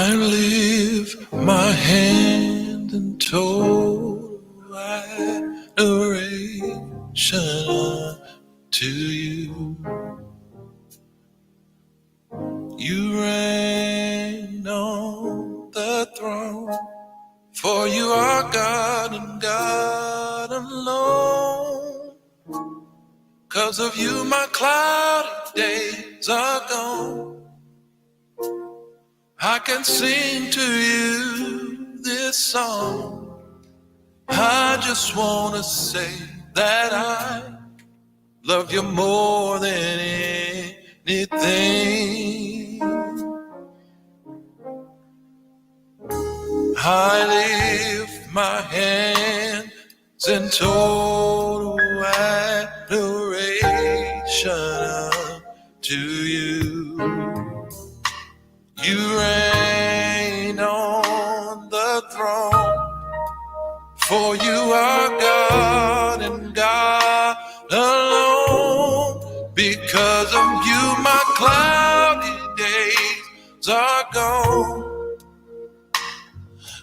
I lift my hand in total adoration to you. You reign on the throne, for you are God and God alone. 'Cause of you my cloudy days are gone. I can sing to you this song. I just want to say that I love you more than anything. I lift my hands in total adoration to you. You reign on the throne, for you are God and God alone. Because of you my cloudy days are gone.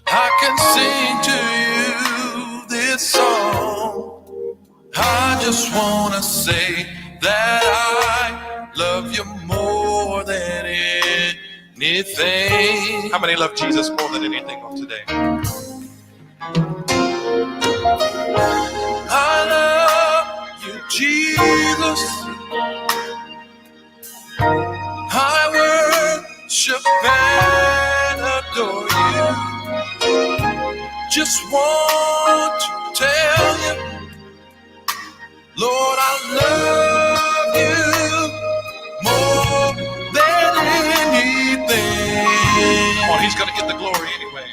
I can sing to you this song. I just want to say that I love you more than anything. How many love Jesus more than anything on today? I love you, Jesus. I worship and adore you. Just want to tell you, Lord, I love you more than anything. Oh, he's going to get the glory anyway.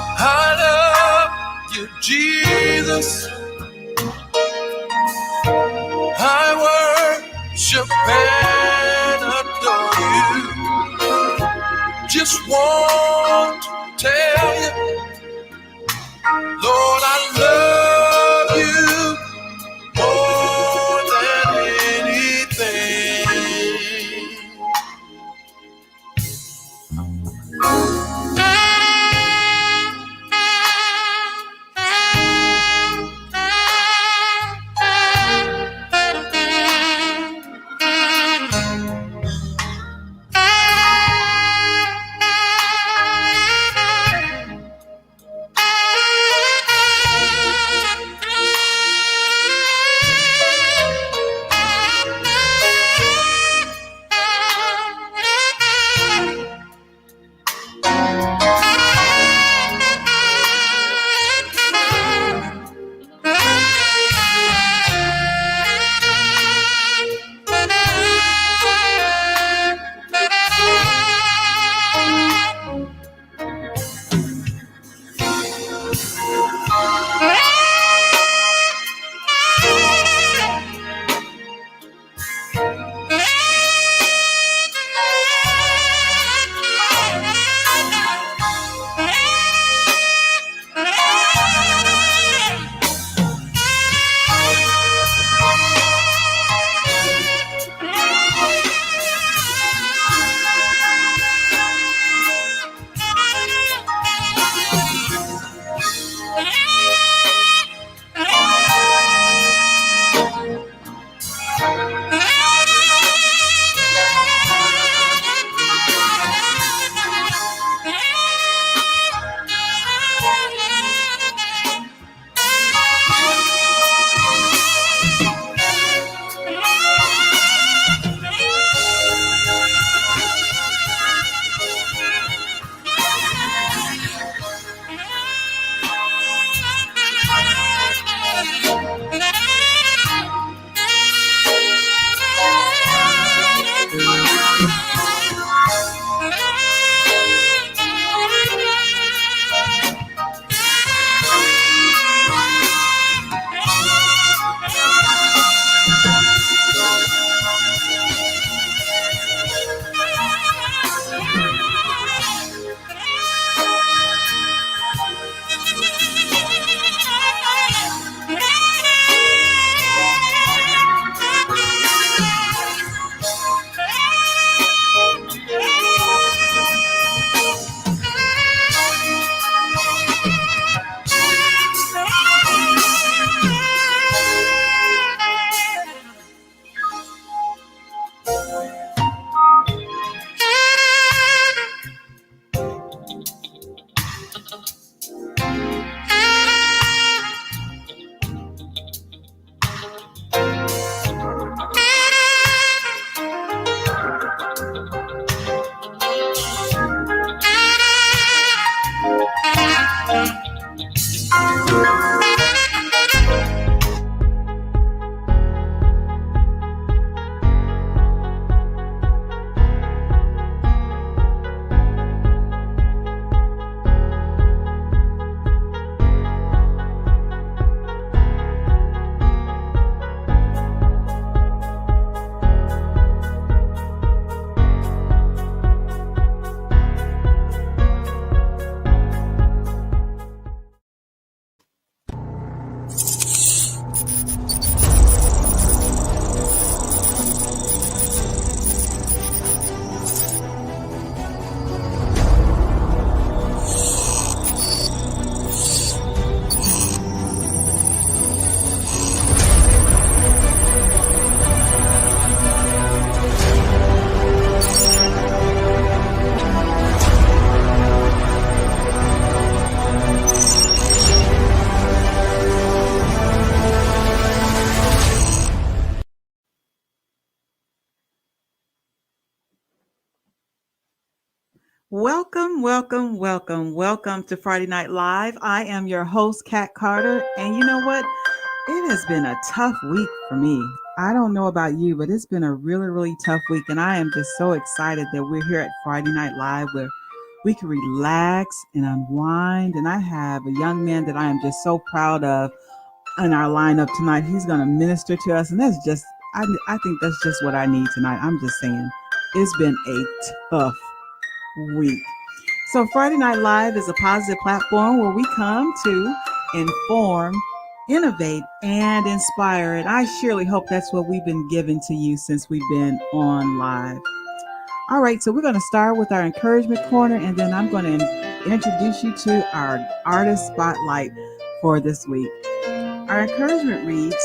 I love you, Jesus. I worship and adore you. Just want to tell you, Lord, I love you more than anything. Welcome to Friday Night Live. I am your host, Kat Carter. And you know what? It has been a tough week for me. I don't know about you, but it's been a really, really tough week. And I am just so excited that we're here at Friday Night Live where we can relax and unwind. And I have a young man that I am just so proud of in our lineup tonight. He's going to minister to us. And I think that's just what I need tonight. I'm just saying, it's been a tough week. So Friday Night Live is a positive platform where we come to inform, innovate, and inspire. And I surely hope that's what we've been giving to you since we've been on live. All right, so we're going to start with our encouragement corner, and then I'm going to introduce you to our artist spotlight for this week. Our encouragement reads,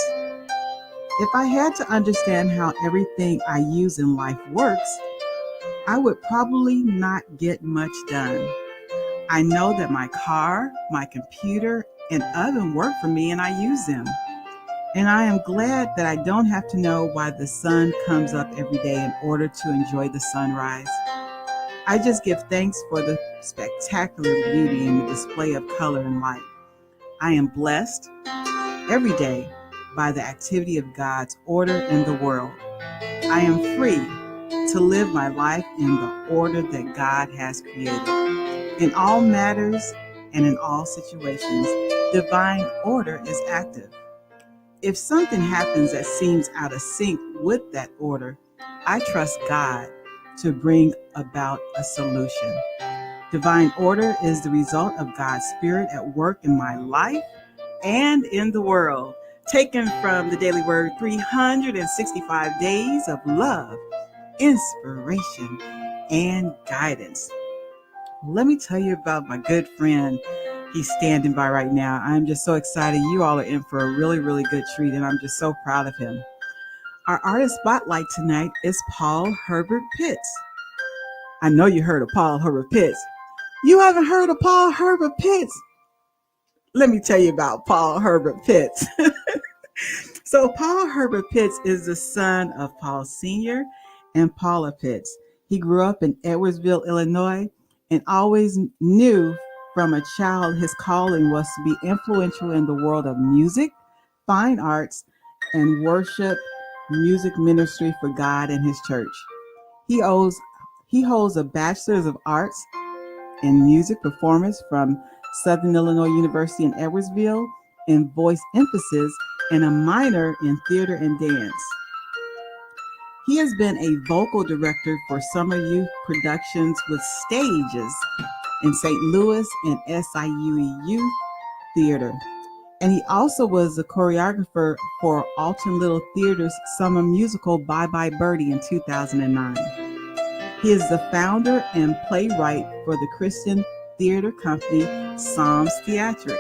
if I had to understand how everything I use in life works, I would probably not get much done. I know that my car, my computer, and oven work for me and I use them. And I am glad that I don't have to know why the sun comes up every day in order to enjoy the sunrise. I just give thanks for the spectacular beauty and the display of color and light. I am blessed every day by the activity of God's order in the world. I am free to live my life in the order that God has created. In all matters and in all situations, divine order is active. If something happens that seems out of sync with that order, I trust God to bring about a solution. Divine order is the result of God's Spirit at work in my life and in the world. Taken from the Daily Word, 365 days of love, inspiration, and guidance. Let me tell you about my good friend. He's standing by right now. I'm just so excited. You all are in for a really, really good treat, and I'm just so proud of him. Our artist spotlight tonight is Paul Herbert Pitts. I know you heard of Paul Herbert Pitts. You haven't heard of Paul Herbert Pitts? Let me tell you about Paul Herbert Pitts. So Paul Herbert Pitts is the son of Paul Sr. and Paula Pitts. He grew up in Edwardsville, Illinois, and always knew from a child his calling was to be influential in the world of music, fine arts, and worship music ministry for God and his church. He holds a Bachelor's of Arts in Music Performance from Southern Illinois University in Edwardsville in voice emphasis and a minor in theater and dance. He has been a vocal director for summer youth productions with stages in St. Louis and SIUE Youth Theater. And he also was the choreographer for Alton Little Theater's summer musical Bye Bye Birdie in 2009. He is the founder and playwright for the Christian theater company Psalms Theatrical.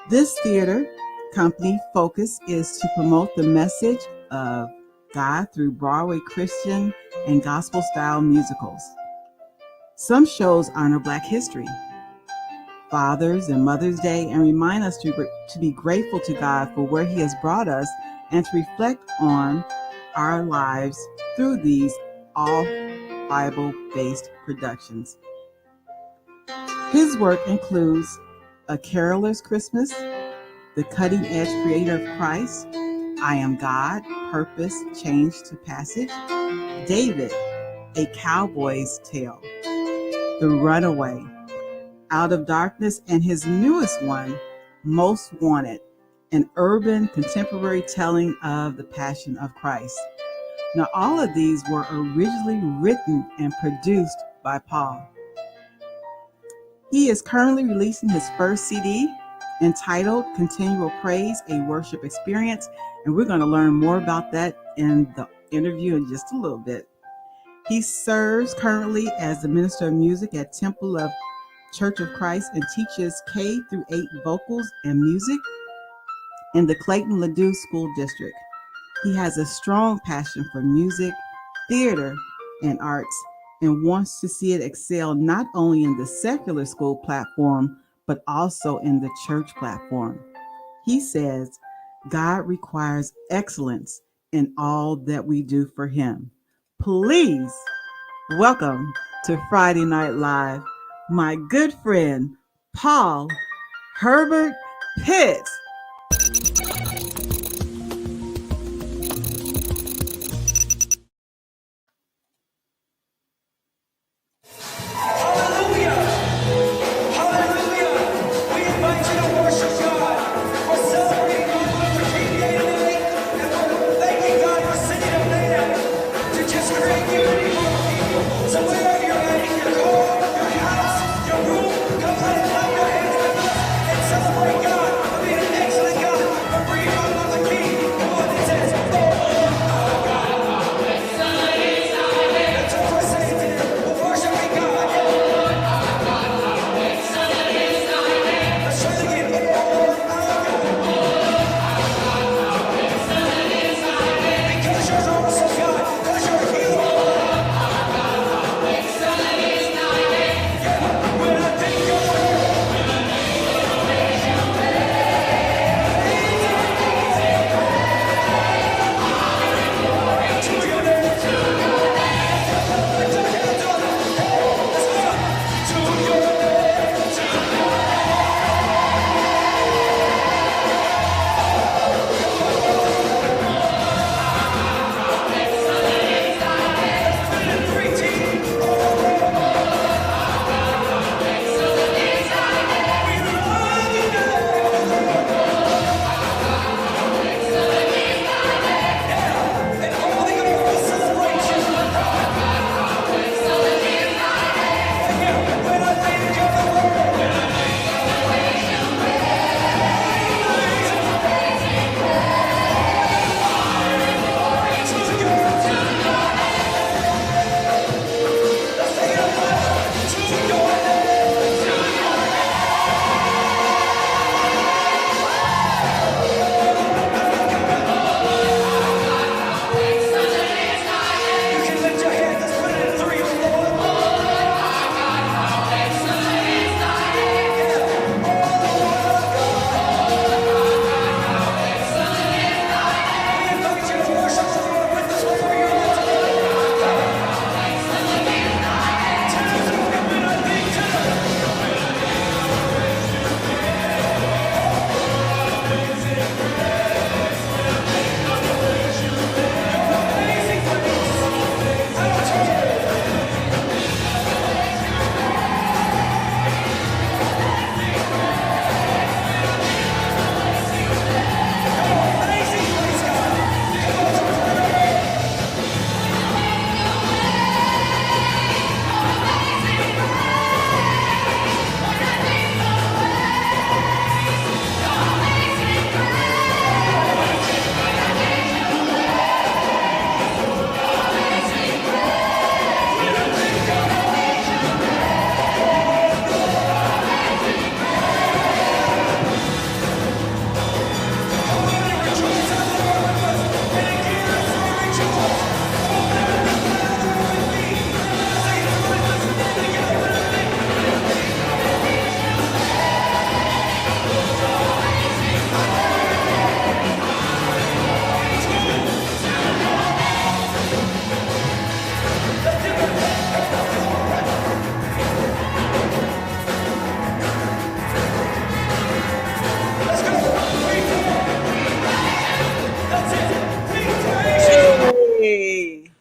This theater company focus is to promote the message of God through Broadway Christian and gospel style musicals. Some shows honor Black history, Father's and Mother's Day, and remind us to be grateful to God for where He has brought us and to reflect on our lives through these all Bible-based productions. His work includes A Carol's Christmas, The Cutting Edge Creator of Christ, I Am God, Purpose, Change to Passage, David, A Cowboy's Tale, The Runaway, Out of Darkness, and his newest one, Most Wanted, an urban contemporary telling of the Passion of Christ. Now, all of these were originally written and produced by Paul. He is currently releasing his first CD entitled Continual Praise, a Worship Experience, and we're going to learn more about that in the interview in just a little bit. He serves currently as the Minister of Music at Temple of Church of Christ and teaches K through 8 vocals and music in the Clayton Ladue School District. He has a strong passion for music, theater, and arts, and wants to see it excel not only in the secular school platform, but also in the church platform. He says, God requires excellence in all that we do for Him. Please welcome to Friday Night Live, my good friend, Paul Herbert Pitt.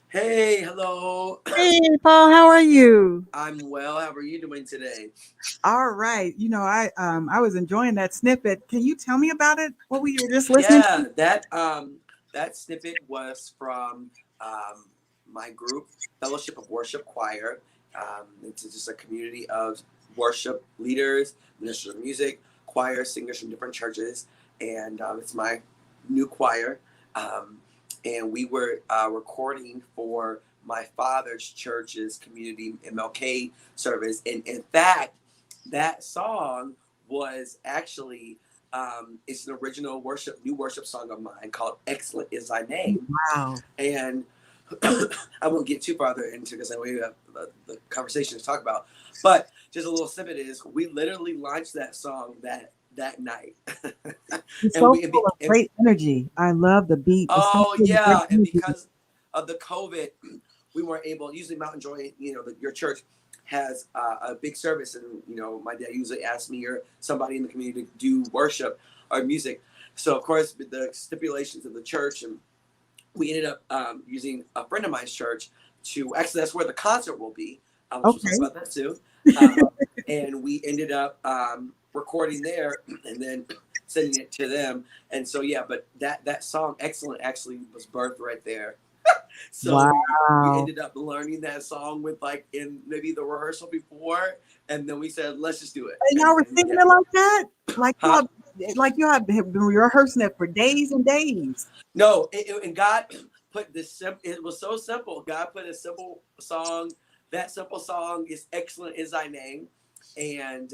Hey, hello. Hey, Paul, how are you? I'm well. How are you doing today? All right. I was enjoying that snippet. Can you tell me about it? What were you just listening to? Yeah, that snippet was from my group, Fellowship of Worship Choir. It's just a community of worship leaders, ministers of music, choir singers from different churches, and it's my new choir. And we were recording for my father's church's community MLK service, and in fact, that song was actually it's an original new worship song of mine called "Excellent Is Thy Name," Wow. and I won't get too farther into because I know we have the conversation to talk about. But just a little snippet is we literally launched that song that night. It's and so we full of great energy. I love the beat. It's so oh full of great yeah, and energy. because of the COVID, we weren't able. Usually, Mountain Joy, your church has a big service, and my dad usually asks me or somebody in the community to do worship or music. So of course, the stipulations of the church, and we ended up using a friend of mine's church to actually, that's where the concert will be. Which we'll talk about that soon. And we ended up recording there and then sending it to them. And so but that song "Excellent" actually was birthed right there. So we ended up learning that song with in maybe the rehearsal before, and then we said, let's just do it. And y'all were singing it like that? You have been rehearsing it for days and days. No, and God put this it was so simple. God put a simple song. That simple song is "Excellent Is Thy Name." And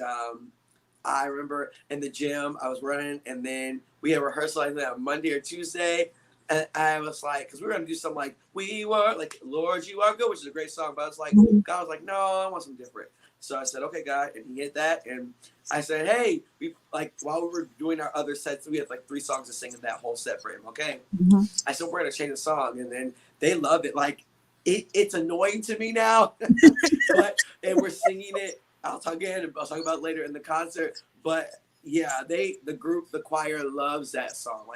I remember in the gym, I was running, and then we had rehearsal like that Monday or Tuesday. And I was like, because we were going to do something like, we were, like, Lord, you are good, which is a great song. But I was like, God was like, no, I want something different. So I said, okay, God. And he hit that. And I said, hey, while we were doing our other sets, we had 3 songs to sing in that whole set for him, okay? Mm-hmm. I said, we're going to change the song. And then they loved it. It's annoying to me now. And we're singing it. I'll talk about it later in the concert. But yeah, the choir loves that song.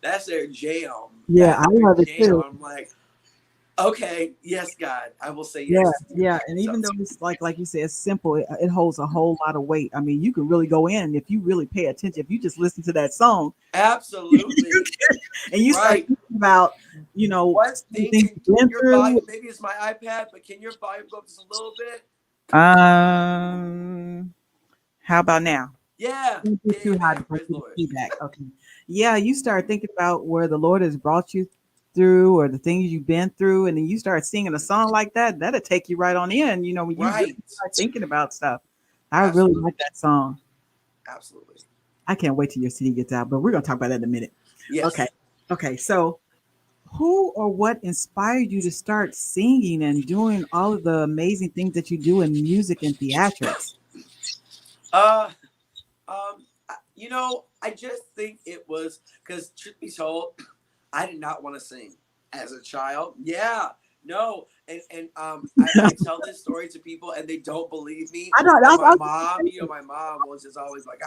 That's their jam. Yeah, I love it too. I'm like, okay, yes, God, I will say yes. Yeah. And even though it's like you said, it's simple, it holds a whole lot of weight. I mean, you can really go in if you really pay attention. If you just listen to that song, absolutely, and you start thinking about, what thing can your volume, maybe it's my iPad, but can your volume go up just a little bit? How about now? Yeah. Too high to put feedback. Okay. Yeah, you start thinking about where the Lord has brought you through or the things you've been through, and then you start singing a song like that'll take you right on in, when you really start thinking about stuff. I really like that song. Absolutely. I can't wait till your CD gets out, but we're going to talk about that in a minute. Yes. Okay. So who or what inspired you to start singing and doing all of the amazing things that you do in music and theatrics? I just think it was because, truth be told, I did not want to sing as a child. Yeah, no, and I tell this story to people and they don't believe me. I don't. My mom was just always like,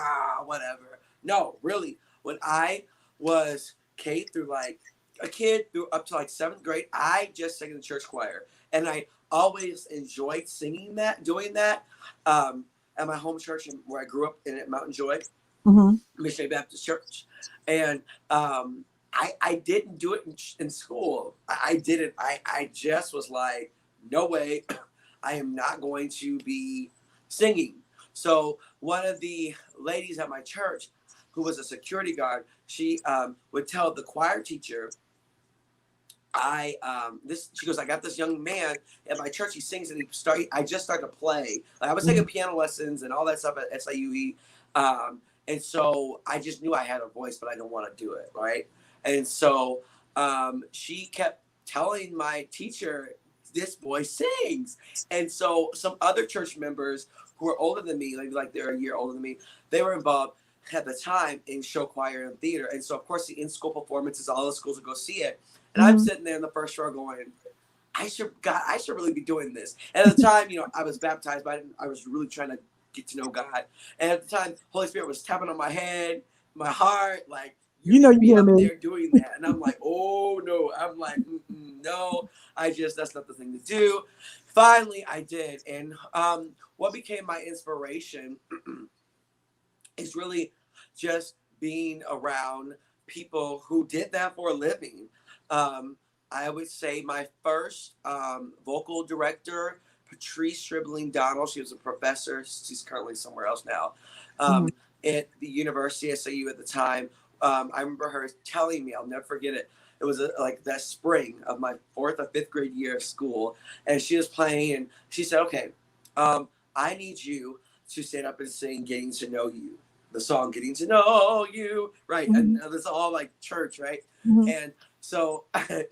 whatever. No, really, when I was K through a kid through up to 7th grade, I just sang in the church choir, and I always enjoyed doing that. At my home church where I grew up at Mountain Joy, Missionary Baptist Church. And I didn't do it in school. I didn't. I just was like, no way, I am not going to be singing. So one of the ladies at my church, who was a security guard, she would tell the choir teacher, she goes, I got this young man at my church. He sings and I just started to play. I was taking piano lessons and all that stuff at SIUE. And so I just knew I had a voice, but I didn't want to do it. Right. And so she kept telling my teacher, this boy sings. And so some other church members who were older than me, they're a year older than me, they were involved at the time in show choir and theater. And so of course the in-school performances, all the schools would go see it. And I'm sitting there in the first row going, I should really be doing this. And at the time, I was baptized, but I was really trying to get to know God. And at the time, Holy Spirit was tapping on my head, my heart, you up there doing that. And I'm like, oh no. I'm like, no, that's not the thing to do. Finally, I did. And what became my inspiration is really just being around people who did that for a living. I would say my first vocal director, Patrice Stribling Donald, she was a professor. She's currently somewhere else now, at the University of SIU at the time. I remember her telling me, I'll never forget it. It was that spring of my 4th or 5th grade year of school. And she was playing and she said, okay, I need you to stand up and sing Getting to Know You. The song Getting to Know You. Right. And that's all church, right? And so I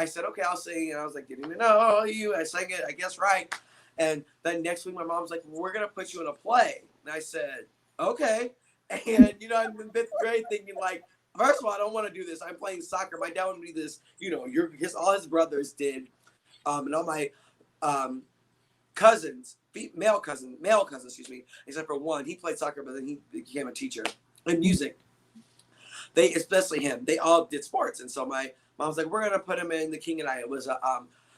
said, okay, I'll sing. And I was like, Getting to Know You. I sang it, I guess, right. And then next week, my mom was like, we're going to put you in a play. And I said, okay. And, I'm in 5th grade thinking first of all, I don't want to do this. I'm playing soccer. My dad wanted me to do this, all his brothers did. And all my cousins, male cousins, excuse me, except for one, he played soccer, but then he became a teacher. And music, they, especially him, they all did sports. And so my mom was like, we're gonna put him in The King and I. It was a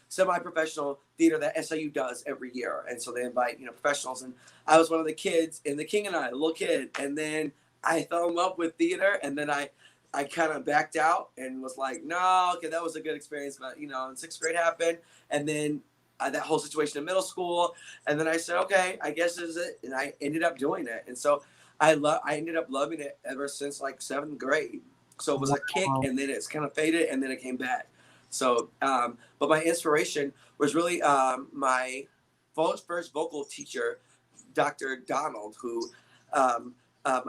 semi-professional theater that SIU does every year, and so they invite professionals. And I was one of the kids in The King and I, a little kid. And then I fell in love with theater, and then I kind of backed out and was like, no, okay, that was a good experience, but in 6th grade happened, and then that whole situation in middle school, and then I said, okay, I guess this is it, and I ended up doing it, and so I ended up loving it ever since like 7th grade. So it was a kick, and then it's kind of faded, and then it came back. So, but my inspiration was really my first vocal teacher, Dr. Donald, who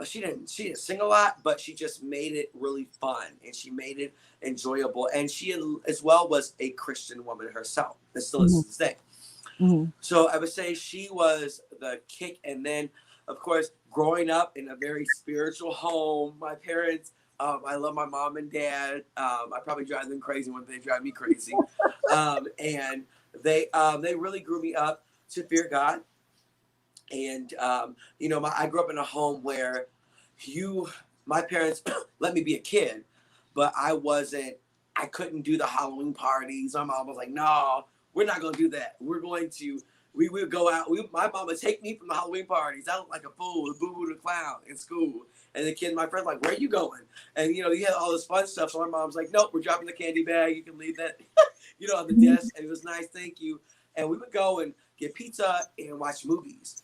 she didn't sing a lot, but she just made it really fun, and she made it enjoyable. And she as well was a Christian woman herself, and still is to this day. So I would say she was the kick. And then, of course, growing up in a very spiritual home, my parents, I love my mom and dad. I probably drive them crazy when they drive me crazy. And they really grew me up to fear God. And, I grew up in a home where my parents let me be a kid, but I couldn't do the Halloween parties. My mom was like, no, we're not going to do that. We would go out. My mom would take me from the Halloween parties. I looked like a fool, a boo-boo the clown in school. And the kid, my friend, like, where are you going? And, you had all this fun stuff. So my mom's like, nope, we're dropping the candy bag. You can leave that, on the desk. And it was nice. Thank you. And we would go and get pizza and watch movies.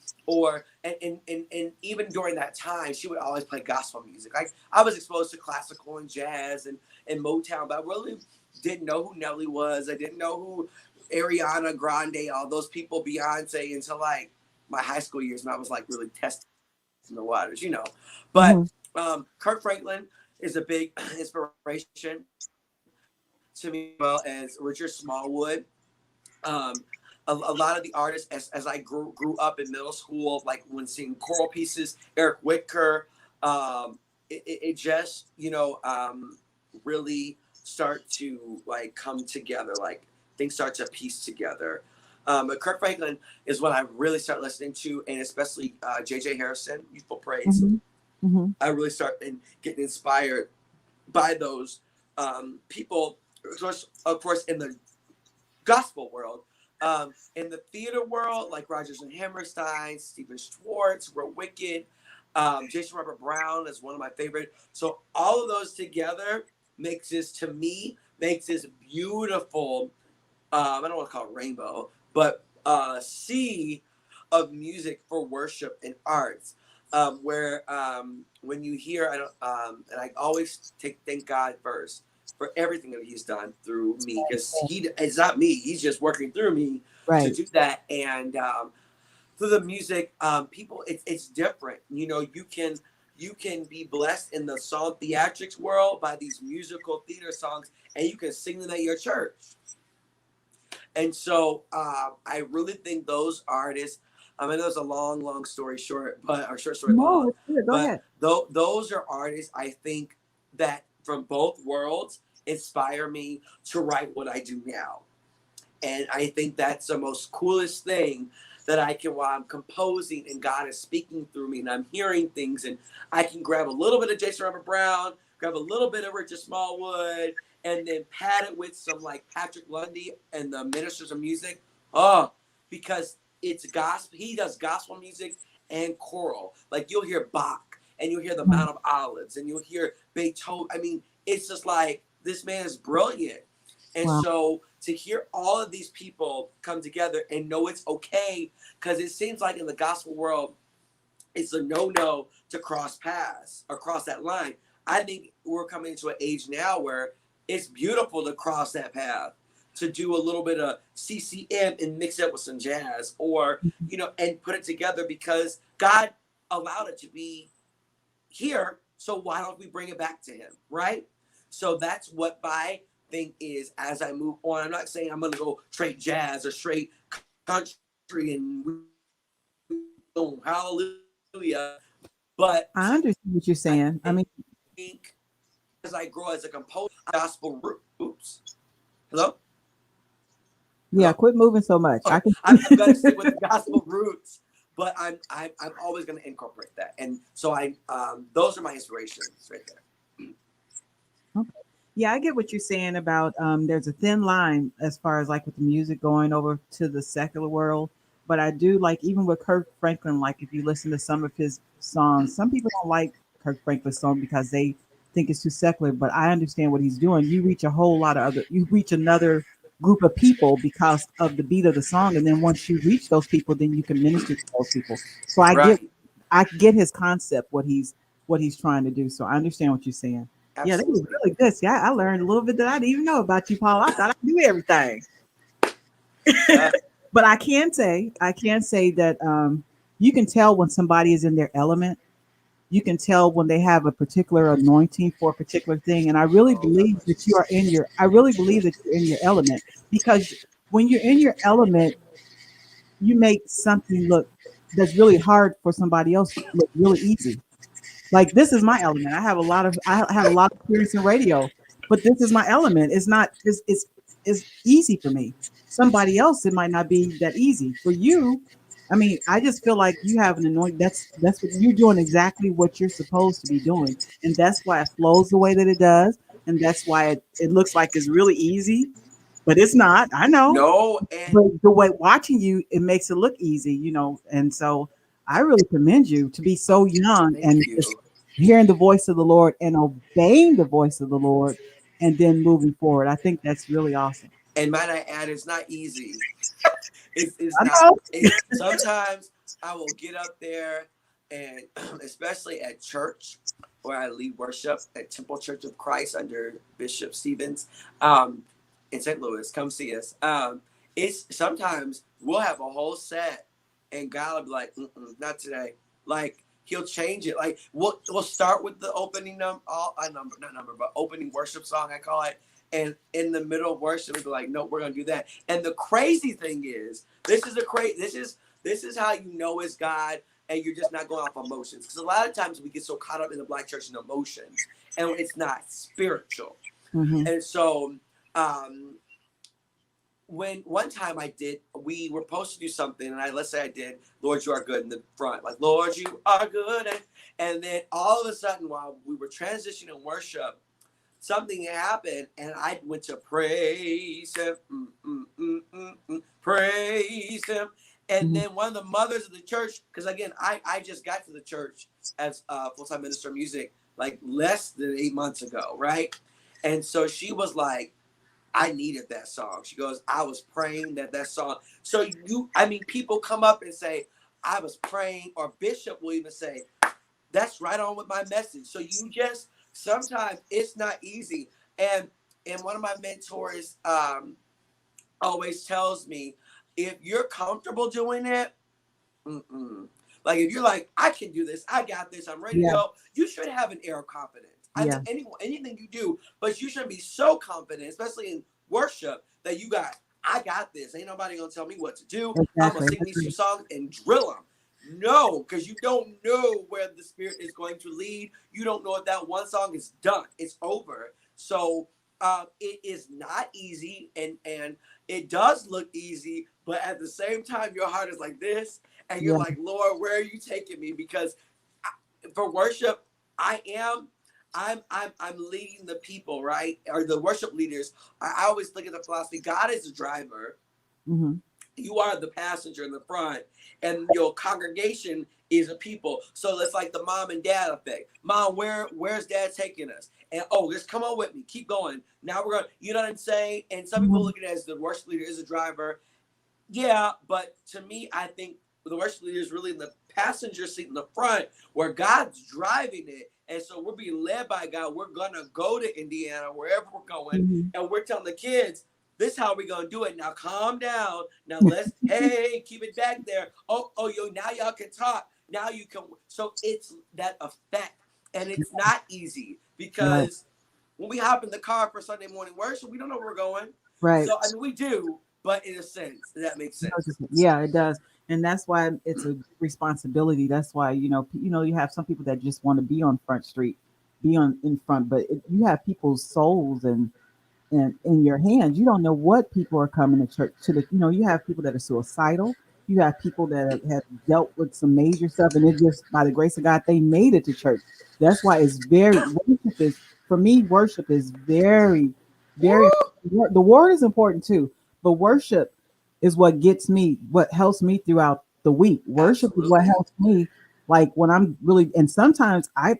And even during that time, she would always play gospel music. Like, I was exposed to classical and jazz and Motown, but I really didn't know who Nelly was. I didn't know who Ariana Grande, all those people, Beyonce, until like my high school years, and I was like really testing the waters, But Kirk Franklin is a big inspiration to me, as well as Richard Smallwood. A lot of the artists, as I grew up in middle school, like when singing choral pieces, Eric Whitker, it just really start to like come together, like things start to piece together. But Kirk Franklin is what I really start listening to, and especially J.J. Harrison, Youthful Praise. I really start getting inspired by those people, of course, in the gospel world. In the theater world, like Rodgers and Hammerstein, Stephen Schwartz, We're Wicked, Jason Robert Brown is one of my favorite. So all of those together makes this beautiful, I don't want to call it rainbow, but sea of music for worship and arts, where when you hear, and I always thank God first for everything that he's done through me, because it's not me, he's just working through me to do that. And through the music, people, it's different. You can be blessed in the song theatrics world by these musical theater songs, and you can sing them at your church. And so I really think those artists, I mean, there's a long story short, but or short story long. Go ahead. Those are artists I think that from both worlds inspire me to write what I do now. And I think that's the most coolest thing that I can, while I'm composing and God is speaking through me and I'm hearing things, and I can grab a little bit of Jason Robert Brown, grab a little bit of Richard Smallwood, and then pad it with some like Patrick Lundy and the Ministers of Music. Because it's gospel. He does gospel music and choral. Like you'll hear Bach and you'll hear the Mount of Olives and you'll hear Beethoven. I mean, it's just like, this man is brilliant. And so to hear all of these people come together and know it's okay, because it seems like in the gospel world, it's a no-no to cross paths or cross that line. I think we're coming into an age now where it's beautiful to cross that path, to do a little bit of CCM and mix it with some jazz, or, and put it together, because God allowed it to be here. So why don't we bring it back to him, right? So that's what my thing is as I move on. I'm not saying I'm going to go straight jazz or straight country and boom, hallelujah. But I understand what you're saying. I think as I grow as a composer, gospel, oops, hello? Yeah, quit moving so much. I Okay. can. I'm gonna stick with the gospel roots, but I'm always gonna incorporate that. And so those are my inspirations right there. Okay. Yeah, I get what you're saying about there's a thin line as far as like with the music going over to the secular world. But I do like even with Kirk Franklin, like if you listen to some of his songs, some people don't like Kirk Franklin's song because they think it's too secular. But I understand what he's doing. You reach a whole lot of you reach another group of people because of the beat of the song. And then once you reach those people, then you can minister to those people. So Right. I get his concept, what he's trying to do. So I understand what you're saying. Yeah, that was Absolutely. really good. See, I learned a little bit that I didn't even know about you, Paul. I thought I knew everything. Uh, But I can say that you can tell when somebody is in their element. You can tell when they have a particular anointing for a particular thing. And I really oh God believe that bless you are in your, I really believe that you're in your element because when you're in your element, you make something look that's really hard for somebody else look really easy. Like this is my element. I have a lot of experience in radio, but this is my element. It's not it's easy for me. Somebody else it might not be that easy. For you, I mean, I just feel like you have an anointing. That's what you're doing exactly what you're supposed to be doing. And that's why it flows the way that it does. And that's why it looks like it's really easy, but it's not. I know. no, and But the way watching you, it makes it look easy, and so I really commend you to be so young thank and just you. hearing the voice of the Lord and obeying the voice of the Lord and then moving forward. I think that's really awesome. And might I add, it's not easy. It's I not. know. Sometimes I will get up there, and especially at church, where I lead worship at Temple Church of Christ under Bishop Stevens, um, in St. Louis. Come see us. It's sometimes we'll have a whole set, and God will be like, "Not today." Like He'll change it. Like we'll start with the opening but opening worship song I call it. And in the middle of worship, we'll be like, "No, we're gonna do that." And the crazy thing is, this is how you know it's God, and you're just not going off emotions. Because a lot of times we get so caught up in the Black church in emotions, and it's not spiritual. Hmm. And so, um, when one time we were supposed to do something, and let's say I did, "Lord, you are good" in the front, like "Lord, you are good," and then all of a sudden, while we were transitioning worship, something happened, and I went to praise him, praise him. And Hmm. then one of the mothers of the church, because again, I just got to the church as full-time minister of music like less than 8 months ago, right? And so she was like, I needed that song. She goes, I was praying that song. So people come up and say, I was praying, or Bishop will even say, that's right on with my message. So sometimes it's not easy. And one of my mentors always tells me, if you're comfortable doing it, like if you're like, I can do this, I got this, I'm ready to Yeah, go, you should have an air of confidence. I yeah, think anything you do, but you shouldn't be so confident, especially in worship, that I got this. Ain't nobody gonna tell me what to do. I'm gonna exactly. sing these 2 songs and drill them. No, because you don't know where the Spirit is going to lead. You don't know if that one song is done. It's over. So it is not easy, and it does look easy, but at the same time, your heart is like this, and you're Yeah, like, Lord, where are you taking me? Because for worship, I am. I'm leading the people, right? Or the worship leaders. I always look at the philosophy. God is the driver. hmm, You are the passenger in the front, and your congregation is a people. So it's like the mom and dad effect. Mom, where's dad taking us? And just come on with me. Keep going. Now we're going. You know what I'm saying? And some people hmm, look at it as the worship leader is a driver. Yeah, but to me, I think the worship leader is really in the passenger seat in the front where God's driving it. And so we're being led by God. We're going to go to Indiana, wherever we're going, hmm. and we're telling the kids, this is how we're going to do it. Now calm down. Now hey, keep it back there. Now y'all can talk. Now you can. So it's that effect. And it's not easy Right, because when we hop in the car for Sunday morning worship, we don't know where we're going. right. So, we do, but in a sense, that makes sense. Yeah, it does, and that's why it's a responsibility. That's why you have some people that just want to be on Front Street, be on in front, but you have people's souls and in your hands. You don't know what people are coming to church to. You have people that are suicidal. You have people that have dealt with some major stuff, and it just by the grace of God they made it to church. That's why it's very worship is for me. Worship is very, very. The word is important too, but worship is what gets me, what helps me throughout the week. Worship is what Absolutely. helps me, like when I'm really. And sometimes I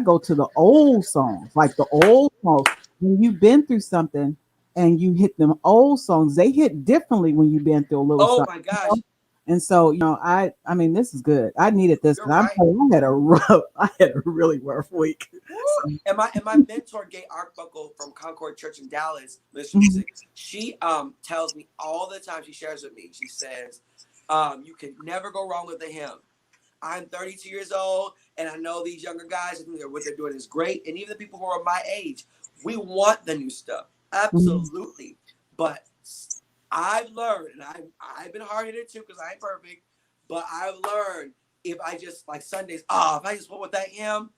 go to the old songs, like the old songs when you've been through something and you hit them old songs, they hit differently when you've been through a little Oh something. my gosh, And so, I mean, this is good. I needed this you're because I'm right. telling you, I had a really rough week. Woo! So, And my mentor, Gay Arbuckle from Concord Church in Dallas, Minister of mhm, Music, she tells me all the time. She shares with me. She says, "You can never go wrong with a hymn." I'm 32 years old, and I know these younger guys. I think what they're doing is great, and even the people who are my age, we want the new stuff, mhm, absolutely. But I've learned, and I've been hard headed too because I ain't perfect. But I've learned if I just like Sundays, if I just put with that hymn,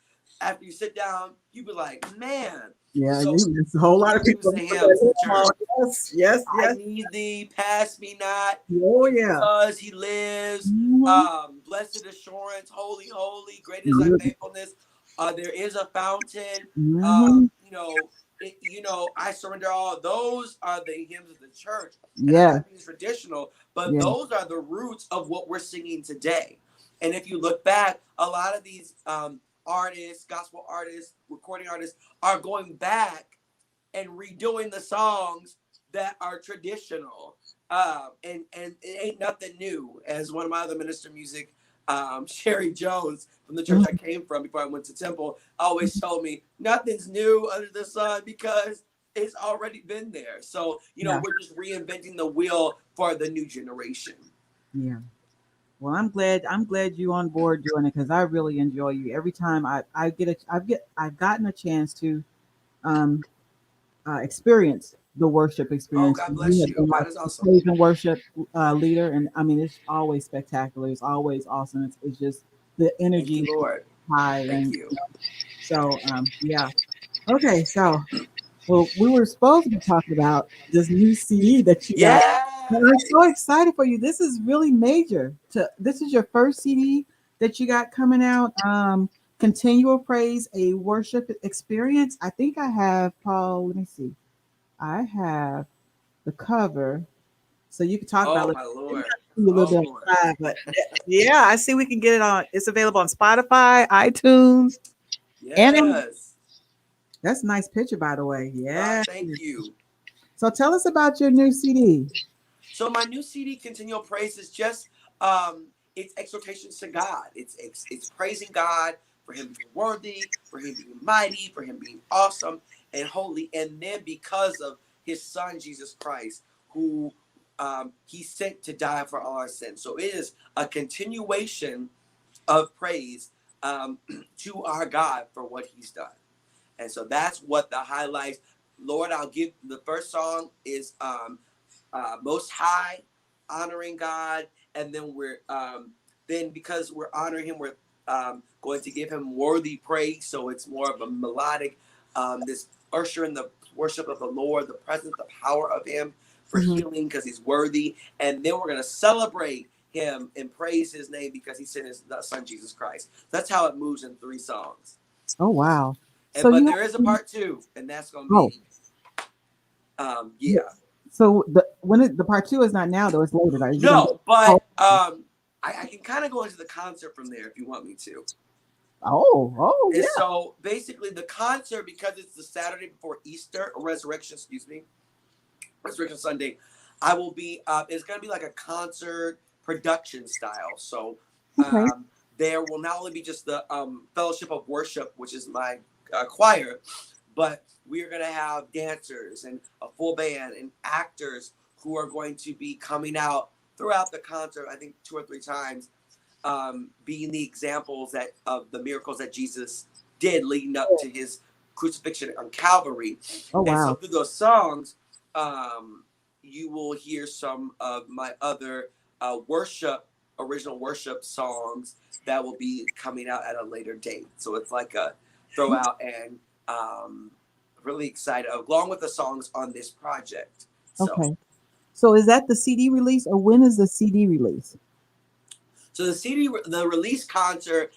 after you sit down, you be like, man. yeah, So there's a whole lot we of use people the that put their hymns in the hand church. on. Yes, yes, I yes. need thee, pass me not, Oh yeah. because he lives. Mhm. Blessed assurance, holy, holy, great is thy Mhm. faithfulness. There is a fountain. Mhm. I surrender all. Those are the hymns of the church, and I'm Yeah, not being traditional, but yeah. those are the roots of what we're singing today. And if you look back, a lot of these artists, gospel artists, recording artists, are going back and redoing the songs that are traditional. And it ain't nothing new. As one of my other minister of music, Sherry Jones from the church I Mhm. came from before I went to Temple, always told me nothing's new under the sun because it's already been there. So, Yeah, we're just reinventing the wheel for the new generation. yeah. Well, I'm glad you on board doing it because I really enjoy you. Every time I've gotten a chance to um experience the worship Oh, experience. God You bless have you. been like God is a awesome. praise and worship leader, and I mean it's always spectacular. It's always awesome. It's just the Thank energy you, is Lord. high, Thank and you. so yeah. Okay, so well, we were supposed to be talking about this new CD that you got. Yeah. And I'm so excited for you. This is really major. This is your first CD that you got coming out. Continual Praise, a worship experience. I think I have Paul. Let me see. I have the cover, so you can talk about. Oh, Look, my maybe Lord. I see you a little Oh, bit on Lord. the side, but yeah, I see we can get it on. It's available on Spotify, iTunes, and Yes. that's a nice picture, by the way. Yeah. Thank you. So tell us about your new CD. So my new CD, Continual Praise, is just um, it's exhortations to God. It's praising God for Him being worthy, for Him being mighty, for Him being awesome and holy, and then because of His Son Jesus Christ, who He sent to die for all our sins. So it is a continuation of praise to our God for what He's done. And so that's what the highlights. Lord, I'll give the first song is Most High, honoring God, and then then because we're honoring Him, we're going to give Him worthy praise. So it's more of a melodic, this usher in the worship of the Lord, the presence, the power of Him for Mhm. healing because He's worthy, and then we're going to celebrate Him and praise His name because He sent His Son Jesus Christ. That's how it moves in 3 songs. Oh wow. So But you there is a part 2, and that's going to oh be yeah. yeah. So the part two is not now though, it's later. Right? Is it gonna be No, oh but I can kind of go into the concert from there if you want me to. oh And yeah. so basically, the concert, because it's the Saturday before Easter or Resurrection, excuse me, Resurrection Sunday, I will be. It's going to be like a concert production style. So Okay. there will not only be just the Fellowship of Worship, which is my choir, but we are going to have dancers and a full band and actors who are going to be coming out throughout the concert. I think 2 or 3 times, being the examples that of the miracles that Jesus did leading up to His crucifixion on Calvary. Oh And so wow. through those songs, you will hear some of my other original worship songs that will be coming out at a later date. So it's like a throw out and really excited, along with the songs on this project. So, Okay. So is that the CD release, or when is the CD release? so the release concert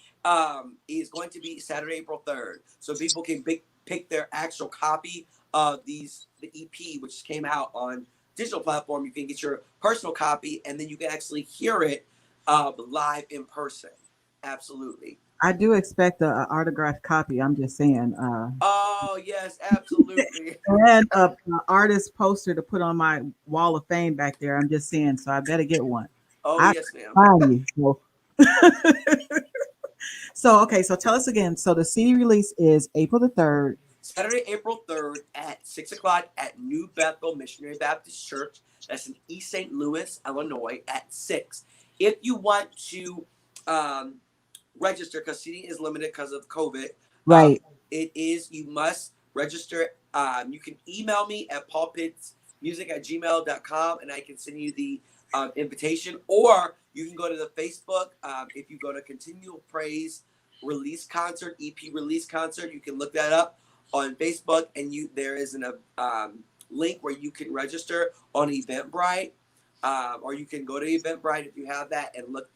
is going to be Saturday, April 3rd. So people can pick their actual copy of the EP, which came out on digital platform. You can get your personal copy, and then you can actually hear it live in person. Absolutely. I do expect a autographed copy. I'm just saying. Oh yes, absolutely. And a artist poster to put on my wall of fame back there. I'm just saying. So I better get one. Oh I yes, ma'am. find you. So. So okay. So tell us again. So the CD release is April the 3rd. Saturday, April 3rd at 6 o'clock at New Bethel Missionary Baptist Church. That's in East St. Louis, Illinois at 6. If you want to um, register, because seating is limited because of COVID, um, Right. you must register. You can email me at paulpittsmusic@gmail.com and I can send you the invitation. Or you can go to the Facebook. If you go to Continual Praise Release Concert, EP Release Concert, you can look that up on Facebook, and there is a link where you can register on Eventbrite, or you can go to Eventbrite if you have that and look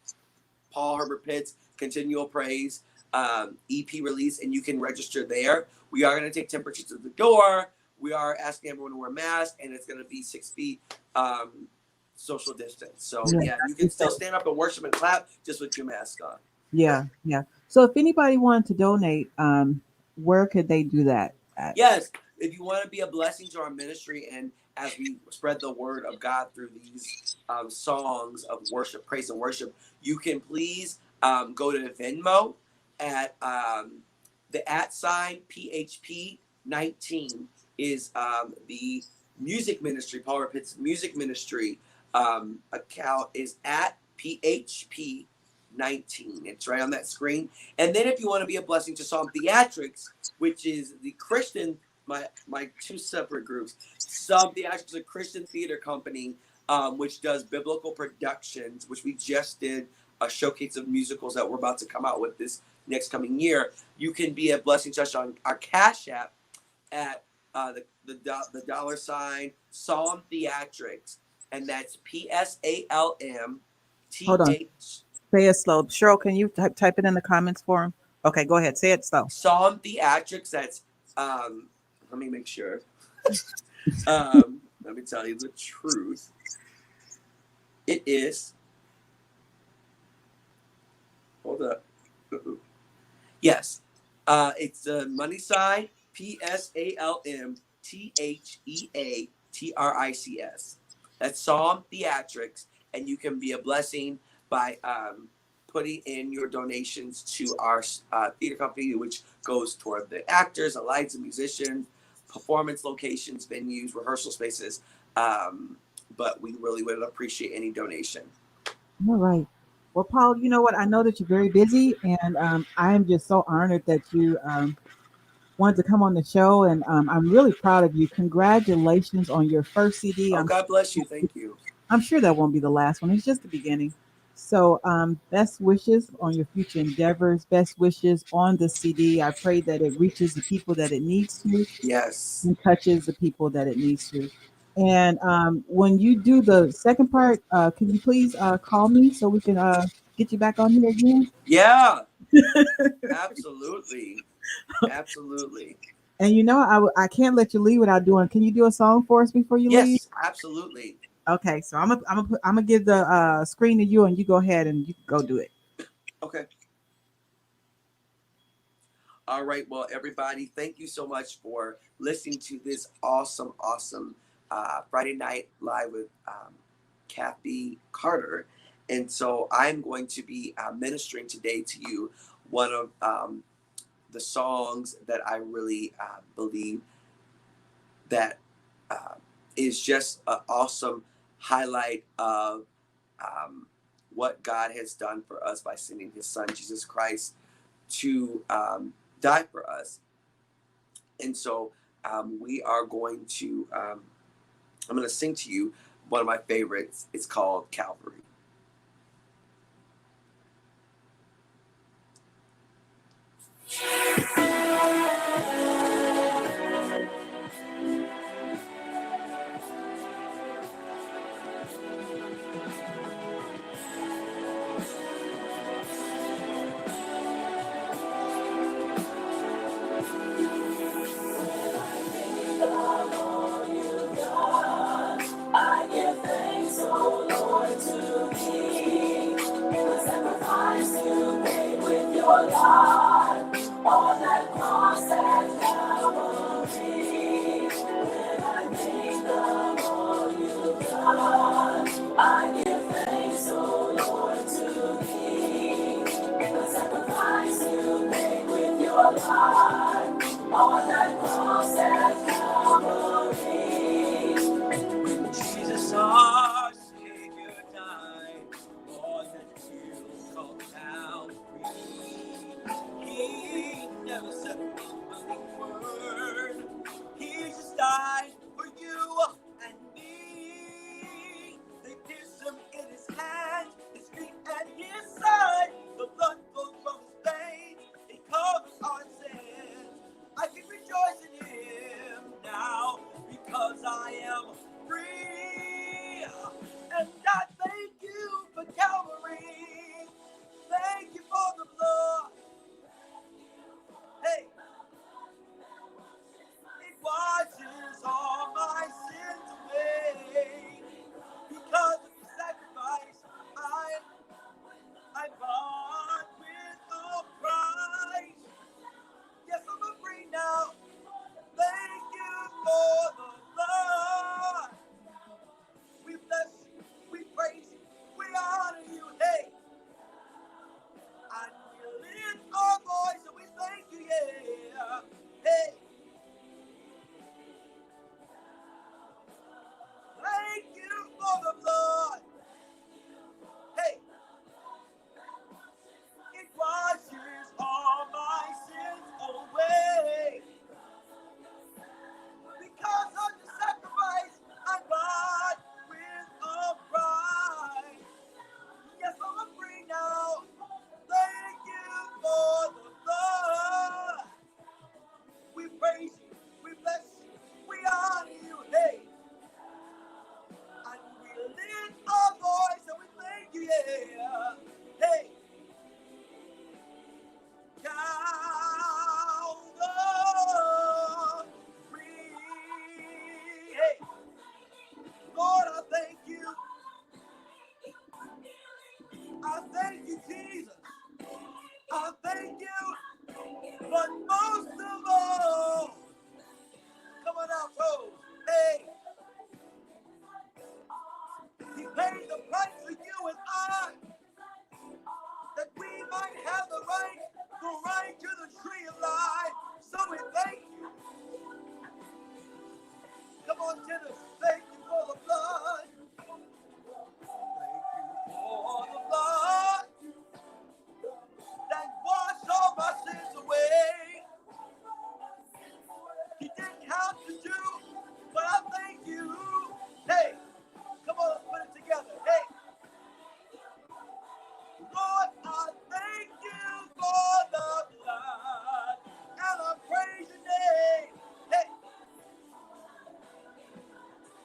Paul Herbert Pitt's Continual Praise EP release, and you can register there. We are going to take temperatures at the door. We are asking everyone to wear masks, and it's going to be 6 feet social distance. So yeah, you can still stand up and worship and clap just with your mask on. Yeah. Yeah. So if anybody wanted to donate, where could they do that at? Yes, if you want to be a blessing to our ministry, and as we spread the word of God through these songs of worship, praise and worship, you can please go to Venmo at the @PHP19 is the music ministry. Paul Pitt's music ministry account is at PHP 19. It's right on that screen. And then if you want to be a blessing to Psalm Theatrics, which is the Christian, my two separate groups. Psalm Theatrics is a Christian theater company which does biblical productions, which we just did a showcase of musicals that we're about to come out with this next coming year. You can be a blessing to us on our Cash App at the dollar sign Psalm Theatrics, and that's PSALM Hold on. TH. Say it slow. Cheryl, can you type it in the comments for him? Okay, go ahead. Say it slow. Psalm Theatrics. That's let me make sure. Let me tell you the truth. It is. Hold up. Yes. It's the money sign PSALMTHEATRICS. That's Psalm Theatrics, and you can be a blessing by putting in your donations to our theater company, which goes toward the actors, the lights, and musicians, performance locations, venues, rehearsal spaces. But we really would appreciate any donation. All right. Well, Paul, you know what? I know that you're very busy, and I am just so honored that you wanted to come on the show, and I'm really proud of you. Congratulations on your first CD. Oh, God bless you. Thank you. I'm sure that won't be the last one. It's just the beginning. So, best wishes on your future endeavors. Best wishes on the CD. I pray that it reaches the people that it needs to, Yes. and touches the people that it needs to. And when you do the second part, can you please call me so we can get you back on here again? Yeah. Absolutely. Absolutely. And you know, I can't let you leave without doing. Can you do a song for us before you leave? Yes, absolutely. Okay, so I'm gonna give the screen to you, and you go ahead and you can go do it. Okay. All right. Well, everybody, thank you so much for listening to this awesome Friday Night Live with Kathy Carter. And so I'm going to be ministering today to you one of the songs that I really believe that uh, is just an awesome highlight of what God has done for us by sending his son, Jesus Christ, to die for us. And so we are going to, I'm going to sing to you one of my favorites. It's called Calvary. your life on that cross at Calvary. When I think of all you've done, I give thanks, oh Lord, to thee. The sacrifice you made with your life on that cross at Calvary. When Jesus, our Savior, died on that hill called Calvary, He never said a mumbling word. He just died for you and me. They pierced him in his hands, his feet, and his side. The blood flowed from his veins. It covers our sins. I can rejoice in him now because I am free. And I thank you for Calvary. Thank you for the blood. Hey, it washes all my sins away. Because of the sacrifice, I bought with a price. Yes, I'm free now. Thank you for the blood. We bless you, we praise you, we honor you. Hey, and we lift our voice and we thank you, yeah. Hey, thank you for the blood. Hey, it washes all my sins away. Because of the sacrifice I bought with a price. Yes, I'm free now. Thank you for the blood. We praise you, we bless you, we honor you, hey. And we lift our voice and we thank you, yeah. Hey. Calvary. Hey. Lord, I thank you. I thank you, Jesus. I thank you. But most of all, come on out, toes. Hey, he paid the price for you and I, that we might have the right to the tree of life. So we thank you. Come on, tenors. Thank you for the blood. Thank you for the blood that washed all my sins away. He didn't have to do, but I thank you. Hey, come on, let's put it together. Hey, Lord, I thank you for the blood, and I praise your name. Hey,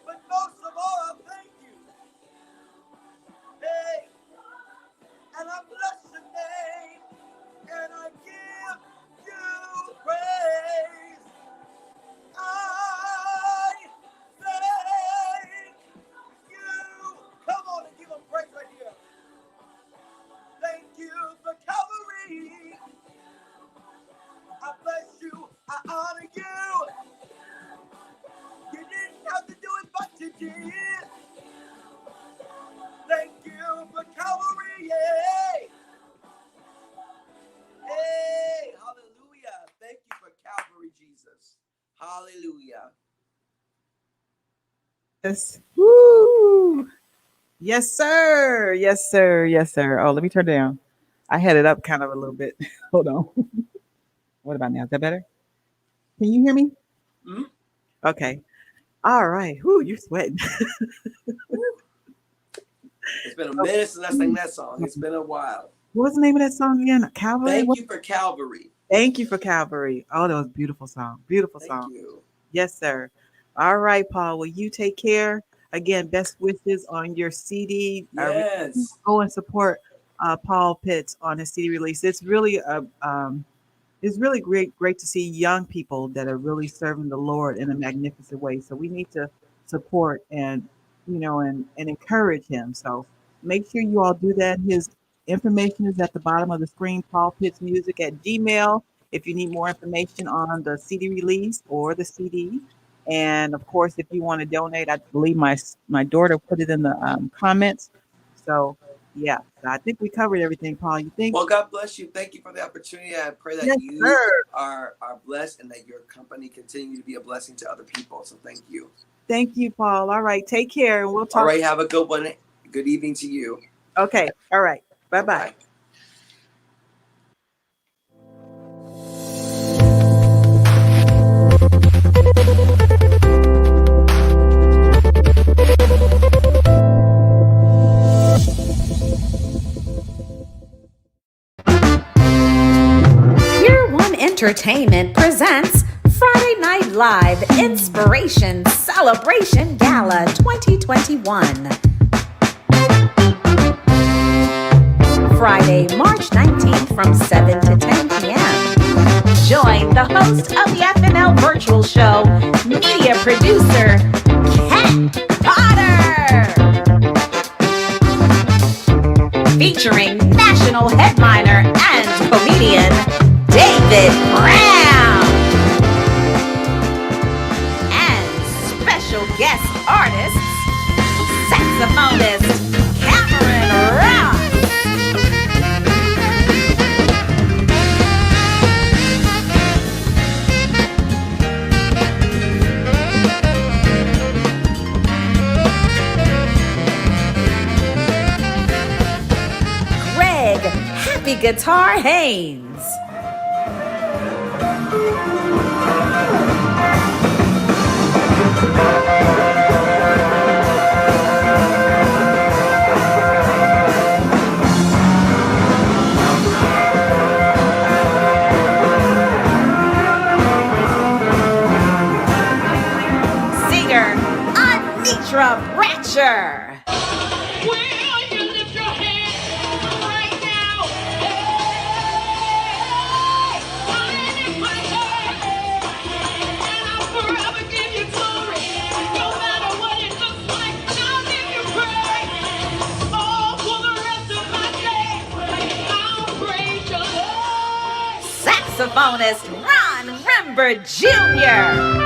but most of all, I thank you. Hey, and I bless your name, and I give you praise. I thank you. Come on and give him praise right here. Thank you for Calvary. I bless you. I honor you. You didn't have to do it, but you did. Thank you for Calvary. Yay. Hey, hallelujah. Thank you for Calvary, Jesus. Hallelujah. Yes. Woo. Yes, sir. Yes, sir. Yes, sir. Oh, let me turn down. I had it up kind of a little bit. Hold on. What about now? Is that better? Can you hear me? Mhm. Okay. All right. Whoo, you're sweating. It's been a minute since I sang that song. It's been a while. What was the name of that song again? Calvary? Thank you for Calvary. Thank you for Calvary. Oh, that was a beautiful song. Beautiful Thank song. you. Yes, sir. All right, Paul. Will you take care? Again, best wishes on your CD. Yes. Go and support Paul Pitts on his CD release. It's really great to see young people that are really serving the Lord in a magnificent way. So we need to support and encourage him. So make sure you all do that. His information is at the bottom of the screen. Paul Pitts Music at Gmail. If you need more information on the CD release or the CD, and of course, if you want to donate, I believe my daughter put it in the comments. So yeah, so I think we covered everything. Paul, you think? Well, God bless you. Thank you for the opportunity. I pray that Yes, you sir. are blessed and that your company continue to be a blessing to other people. So thank you. Thank you, Paul. All right, take care, and we'll talk. All right, have a good one. Good evening to you. Okay. All right. Bye-bye. Bye-bye. Year One Entertainment presents Friday Night Live Inspiration Celebration Gala 2021. Friday, March 19th from 7 to 10 p.m. Join the host of the FNL virtual show, media producer, Kat Potter. Featuring national headliner and comedian, David Brown. And special guest artists, saxophonist Cameron Ross. Greg Happy Guitar Haynes. Singer Anitra Bratcher. Saxophonist Ron Rembert Jr.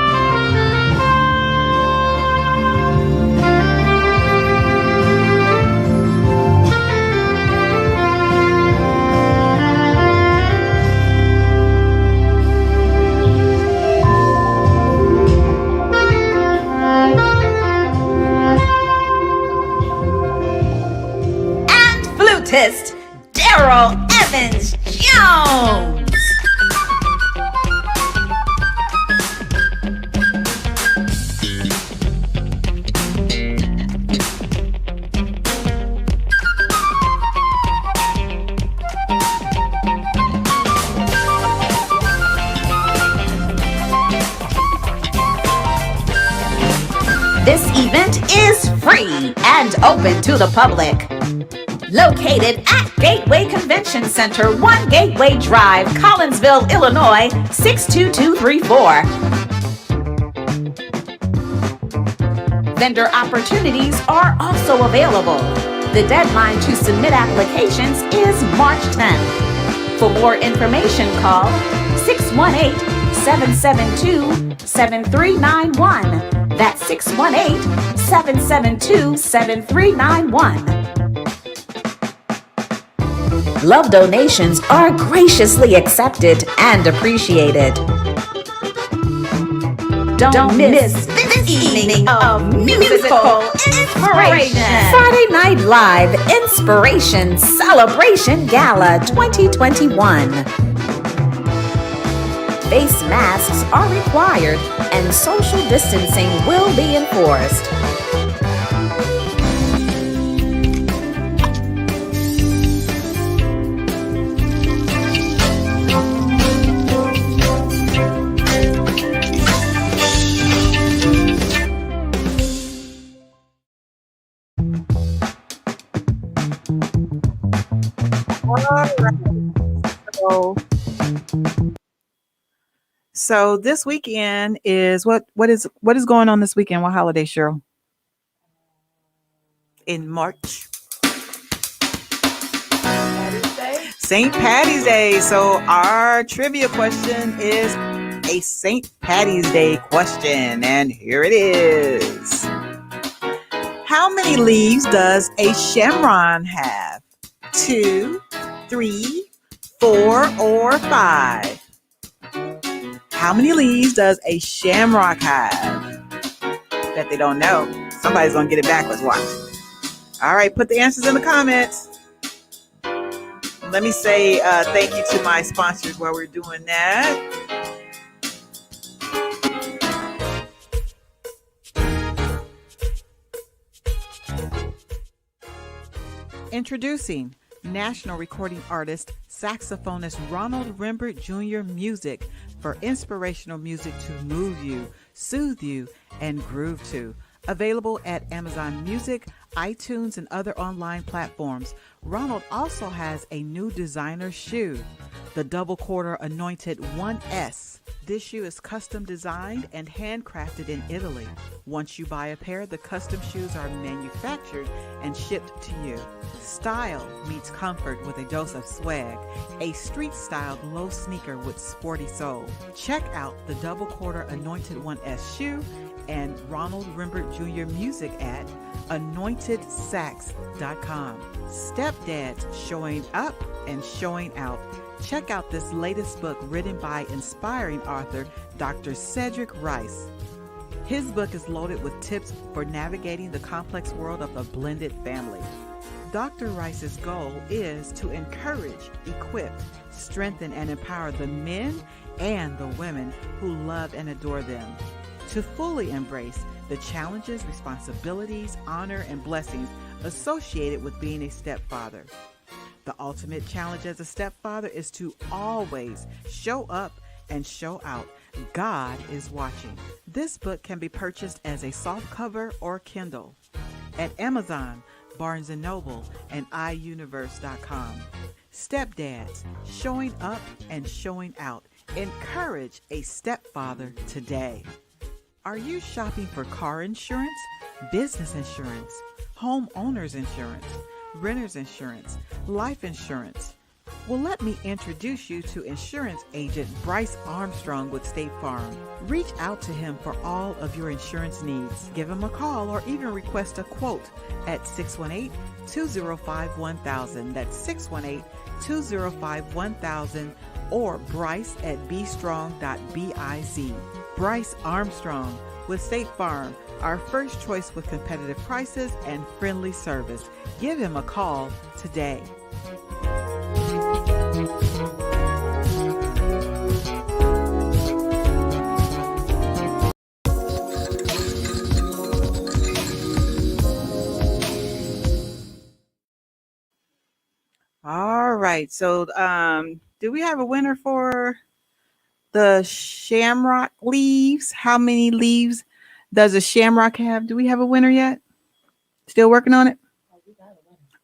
And flutist Daryl Evans Jones. This event is free and open to the public. Located at Gateway Convention Center, 1 Gateway Drive, Collinsville, Illinois, 62234. Vendor opportunities are also available. The deadline to submit applications is March 10th. For more information, call 618-772-7391. That's 618-772-7391. Love donations are graciously accepted and appreciated. Don't miss this evening of musical inspiration. Friday Night Live Inspiration Celebration Gala 2021. Face masks are required and social distancing will be enforced. So this weekend is what is going on this weekend? What holiday, Cheryl? In March. St. Patty's Day. So our trivia question is a St. Patty's Day question. And here it is. How many leaves does a shamrock have? 2, 3, 4, or 5? How many leaves does a shamrock have? Bet they don't know. Somebody's going to get it backwards. Watch. All right, put the answers in the comments. Let me say thank you to my sponsors while we're doing that. Introducing national recording artist, saxophonist Ronald Rembert Jr. Music for inspirational music to move you, soothe you, and groove to. Available at Amazon Music, iTunes, and other online platforms. Ronald also has a new designer shoe, the Double Quarter Anointed 1S. This shoe is custom designed and handcrafted in Italy. Once you buy a pair, the custom shoes are manufactured and shipped to you. Style meets comfort with a dose of swag, a street-styled low sneaker with sporty soul. Check out the Double Quarter Anointed 1S shoe and Ronald Rembert Jr. Music at anointedsax.com. Stepdads showing up and showing out. Check out this latest book written by inspiring author Dr. Cedric Rice. His book is loaded with tips for navigating the complex world of a blended family. Dr. Rice's goal is to encourage, equip, strengthen, and empower the men and the women who love and adore them to fully embrace the challenges, responsibilities, honor, and blessings associated with being a stepfather. The ultimate challenge as a stepfather is to always show up and show out. God is watching. This book can be purchased as a softcover or Kindle at Amazon, Barnes & Noble, and iUniverse.com. Stepdads, showing up and showing out. Encourage a stepfather today. Are you shopping for car insurance, business insurance, homeowners insurance, renter's insurance, life insurance? Well, let me introduce you to insurance agent Bryce Armstrong with State Farm. Reach out to him for all of your insurance needs. Give him a call or even request a quote at 618-205-1000. That's 618-205-1000 or Bryce at bstrong.biz. Bryce Armstrong with State Farm, our first choice with competitive prices and friendly service. Give him a call today. All right. So, do we have a winner for the shamrock leaves? How many leaves does a shamrock have? Do we have a winner yet? Still working on it?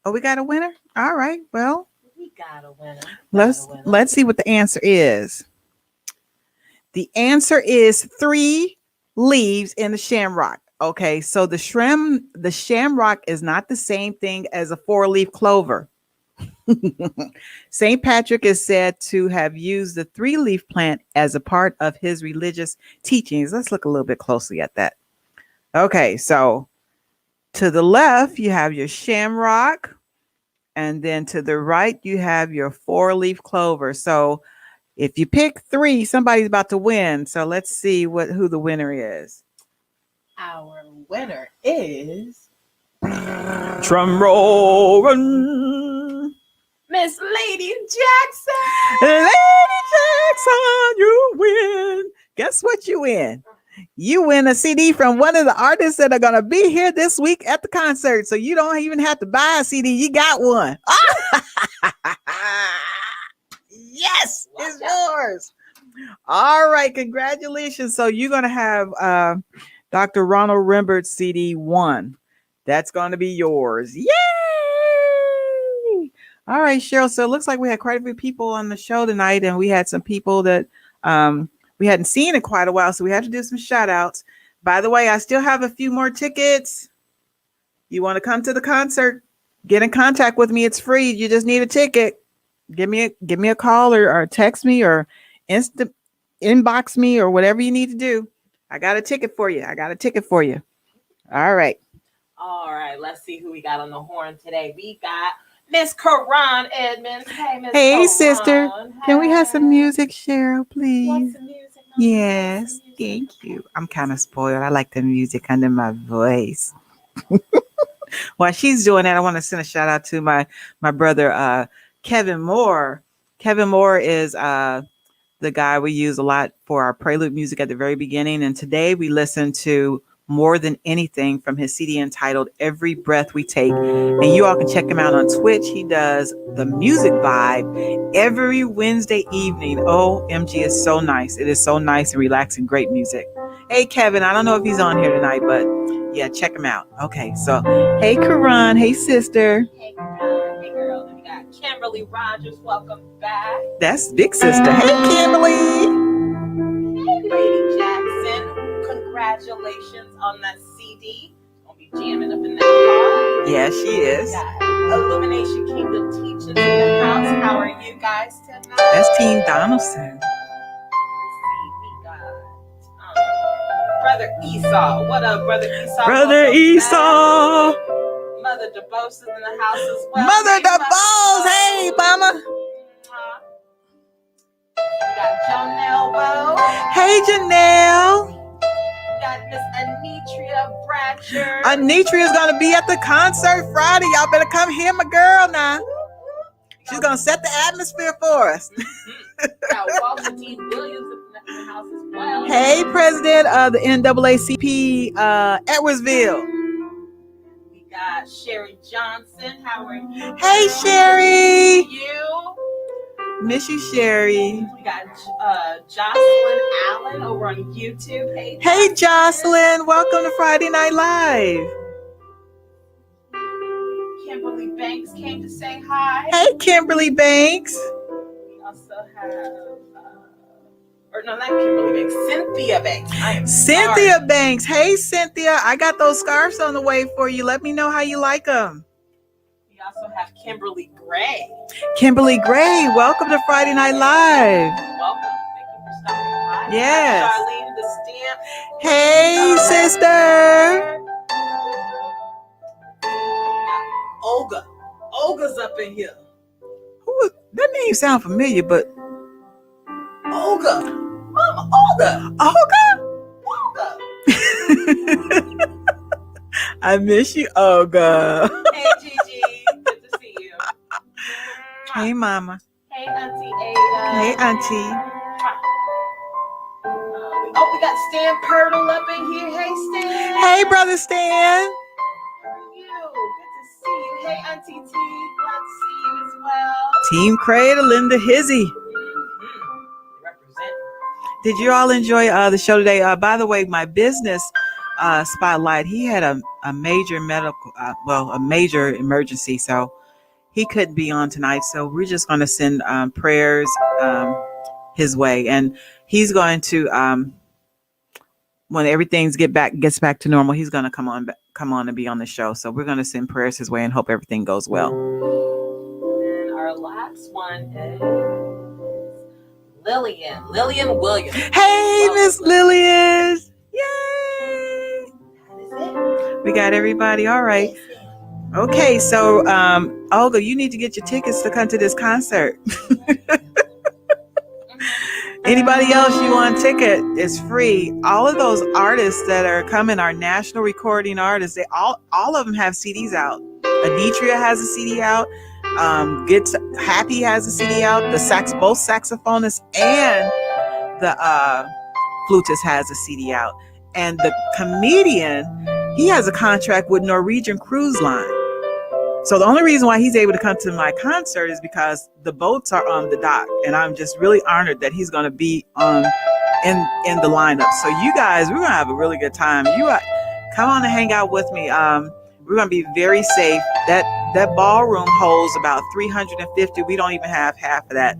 Oh, we got a winner? All right. Well, we got a winner. Let's see what the answer is. The answer is 3 leaves in the shamrock. Okay, so the shamrock is not the same thing as a 4-leaf clover. St. Patrick is said to have used the 3-leaf plant as a part of his religious teachings. Let's look a little bit closely at that. Okay, so to the left, you have your shamrock, and then to the right, you have your 4-leaf clover. So if you pick 3, somebody's about to win. So let's see who the winner is. Our winner is drum roll. Miss Lady Jackson. Lady Jackson, you win. Guess what you win? You win a CD from one of the artists that are going to be here this week at the concert. So you don't even have to buy a CD. You got one. Yes, it's yours. All right. Congratulations. So you're going to have Dr. Ronald Rembert CD 1. That's going to be yours. Yay! All right, Cheryl. So it looks like we had quite a few people on the show tonight, and we had some people that we hadn't seen in quite a while, so we had to do some shout outs. By the way, I still have a few more tickets. You want to come to the concert? Get in contact with me. It's free. You just need a ticket. give me a call or text me or inbox me or whatever you need to do. I got a ticket for you. All right. All right, let's see who we got on the horn today. We got Miss Karan Edmonds. Hey, Miss Hey, Karan. sister. Can we have some Hey. music, Cheryl, You want please? some music? Mama? Yes, Some music? thank you. I'm kind of spoiled. I like the music under my voice. While she's doing that, I want to send a shout out to my brother Kevin Moore. Kevin Moore is the guy we use a lot for our prelude music at the very beginning. And today we listen to More Than Anything from his CD entitled Every Breath We Take. And you all can check him out on Twitch. He does the music vibe every Wednesday evening. OMG, it's so nice. It is so nice and relaxing. Great music. Hey, Kevin, I don't know if he's on here tonight, but yeah, check him out. Okay, so hey, Karan. Hey, sister. Hey, Karan. Hey, girl. Then we got Kimberly Rogers. Welcome back. That's big sister. Hey, Kimberly. Hey, Lady Jackson. Congratulations on that CD. Gonna be jamming up in that car. Yeah, she is. We got Illumination Kingdom Teachers in the house. How are you guys tonight? That's Team Donaldson. Let's see. We got Brother Esau. What up, Brother Esau? Brother Welcome Esau. back. Mother DeBose is in the house as well. Mother Hey, DeBose. Hey, mama. We got Jonelle Bo. Hey, Janelle. We got Miss Anitria Bratcher. Anitria is going to be at the concert Friday. Y'all better come hear my girl now. She's going to set the atmosphere for us. Got Walter D. Williams in the house as well. Hey, President of the NAACP, Edwardsville. We got Sherry Johnson. How are you? Hey, Sherry. You. Miss you, Sherry. We got Jocelyn Allen over on YouTube. Hey, Jocelyn. Welcome to Friday Night Live. Kimberly Banks came to say hi. Hey, Kimberly Banks. We also have, or no, not Kimberly Banks, Cynthia Banks. I am Cynthia sorry. Banks. Hey, Cynthia. I got those scarves on the way for you. Let me know how you like them. We also have Kimberly Gray. Kimberly Gray, welcome to Friday Night Live. Welcome. Thank you for stopping by. Yes. Charlene the Stamp. Hey, sister. Olga. Olga's up in here. That name sounds familiar, but Olga. Mama, Olga. Olga? Olga. I miss you, Olga. Hey, Gigi. Good to see you. Hey, Mama. Hey, Auntie Ada. Hey, Auntie. We got Stan Purtle up in here. Hey, Stan. Hey, Brother Stan. How are you? Good to see you. Hey, Auntie T. Glad to see you as well. Team Cradle, Linda Hizzy. Represent. Did you all enjoy the show today? By the way, my business spotlight, he had a major medical, a major emergency, so he couldn't be on tonight. So we're just going to send prayers his way, and he's going to when everything gets back to normal, he's going to come on and be on the show. So we're going to send prayers his way and hope everything goes well. And our last one is Lillian Williams. Hey, Miss Lillian. Yay. That is it. We got everybody. All right. Okay. So, Olga, you need to get your tickets to come to this concert. Anybody else you want a ticket? It's free. All of those artists that are coming are national recording artists. They all of them have CDs out. Anitria has a CD out. Happy has a CD out. Both saxophonists and the flutist has a CD out. And the comedian, he has a contract with Norwegian Cruise Line. So the only reason why he's able to come to my concert is because the boats are on the dock, and I'm just really honored that he's going to be in the lineup. So you guys, we're going to have a really good time. Come on and hang out with me. We're going to be very safe. That ballroom holds about 350. We don't even have half of that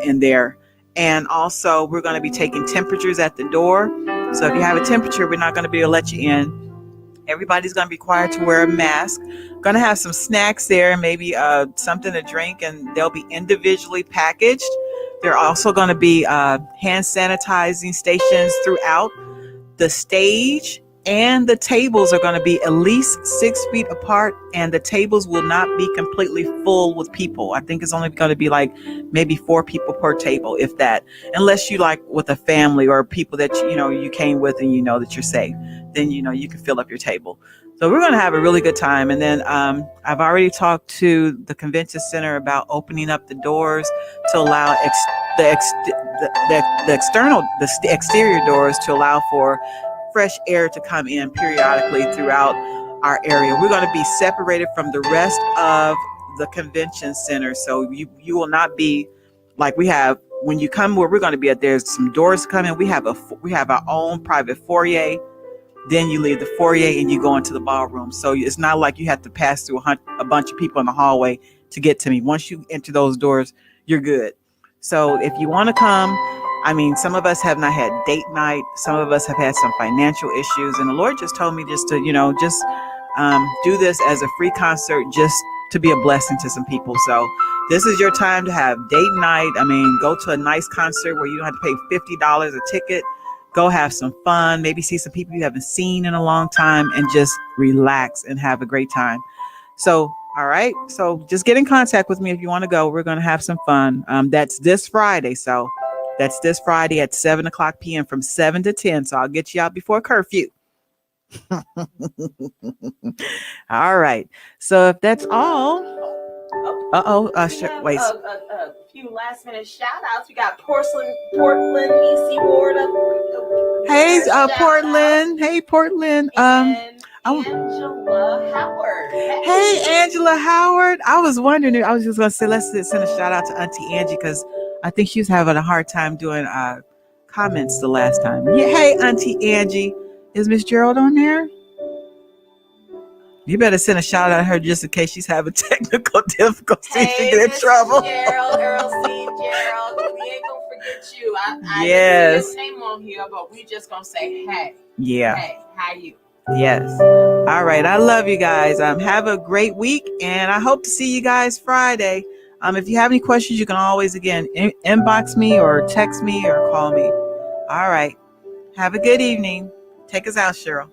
in there. And also, we're going to be taking temperatures at the door. So if you have a temperature, we're not going to be able to let you in. Everybody's going to be required to wear a mask. Going to have some snacks there, maybe something to drink, and they'll be individually packaged. There are also going to be hand sanitizing stations throughout. The stage and the tables are going to be at least 6 feet apart, and the tables will not be completely full with people. I think it's only going to be like maybe 4 people per table, if that, unless you like with a family or people that you came with and that you're safe, then you can fill up your table. So we're going to have a really good time. And then I've already talked to the convention center about opening up the doors to allow the exterior doors to allow for fresh air to come in periodically throughout our area. We're going to be separated from the rest of the convention center. So you will not be like we have when you come where we're going to be at. There's some doors coming. We have our own private foyer. Then you leave the foyer and you go into the ballroom. So it's not like you have to pass through a bunch of people in the hallway to get to me. Once you enter those doors, you're good. So if you want to come, some of us have not had date night. Some of us have had some financial issues. And the Lord just told me just to, do this as a free concert, just to be a blessing to some people. So this is your time to have date night. Go to a nice concert where you don't have to pay $50 a ticket. Go have some fun, maybe see some people you haven't seen in a long time, and just relax and have a great time. So, all right. So just get in contact with me if you want to go. We're going to have some fun. That's this Friday. So that's this Friday at 7:00 p.m. from 7 to 10. So I'll get you out before curfew. All right. So if that's all. Wait. A few last minute shout outs. We got Portland, EC Ward of Hey, Portland. Hey, Portland. And Angela Howard. Hey, Angela Howard. I was wondering, I was just going to say, let's send a shout out to Auntie Angie, because I think she was having a hard time doing comments the last time. Yeah, hey, Auntie Angie. Is Miss Gerald on there? You better send a shout out to her just in case she's having technical difficulties. Hey, she get in trouble. Gerald, Earl C. Gerald, we ain't gonna forget you. I yes. didn't see his name on here, but we just gonna say, hey. Yeah. Hey, how you? Yes. All right. I love you guys. Have a great week, and I hope to see you guys Friday. If you have any questions, you can always inbox me or text me or call me. All right. Have a good evening. Take us out, Cheryl.